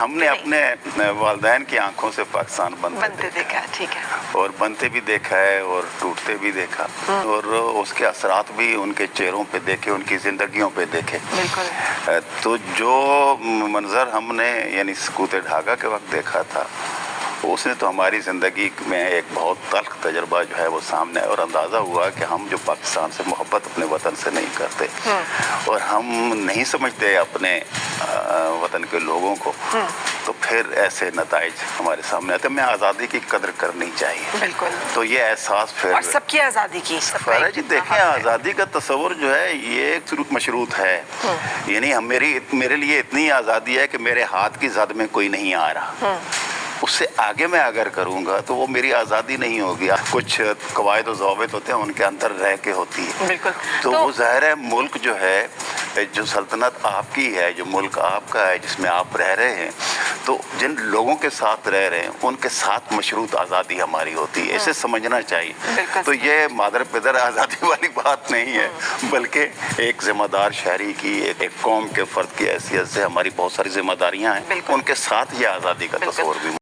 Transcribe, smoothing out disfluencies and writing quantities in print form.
हमने अपने वालिदैन की आंखों से पाकिस्तान बनते देखा, ठीक है, और बनते भी देखा है और टूटते भी देखा, और उसके असरात भी उनके चेहरों पे देखे, उनकी ज़िंदगियों पे देखे। बिल्कुल। तो जो मंज़र हमने यानी सकूत ढाका के वक्त देखा था, उसने तो हमारी ज़िंदगी में एक बहुत तल्ख तजर्बा जो है वो सामने, और अंदाज़ा हुआ कि हम जो पाकिस्तान से मोहब्बत अपने वतन से नहीं करते और हम नहीं समझते अपने वतन के लोगों को, तो फिर ऐसे नताइज हमारे सामने आते। हमें आज़ादी की कदर करनी चाहिए। बिल्कुल। तो ये एहसास फिर, और सबकी आज़ादी की, फारा जी देखें, आज़ादी का तस्वर जो है ये मशरूत है। यानी मेरे लिए इतनी आज़ादी है कि मेरे हाथ की ज़द में कोई नहीं आ रहा, उससे आगे मैं अगर करूँगा तो वो मेरी आज़ादी नहीं होगी। कुछ कवायद और ज़वाबित होते हैं, उनके अंदर रह के होती है। बिल्कुल। तो वो ज़ाहिर है मुल्क जो है, जो सल्तनत आपकी है, जो मुल्क आपका है, जिसमें आप रह रहे हैं, तो जिन लोगों के साथ रह रहे हैं उनके साथ मशरूत आज़ादी हमारी होती है, इसे समझना चाहिए। तो ये मादर पिदर आज़ादी वाली बात नहीं है, बल्कि एक ज़िम्मेदार शहरी की, एक कौम के फ़र्द की हैसियत से हमारी बहुत सारी ज़िम्मेदारियाँ हैं, उनके साथ ये आज़ादी का तस्वर भी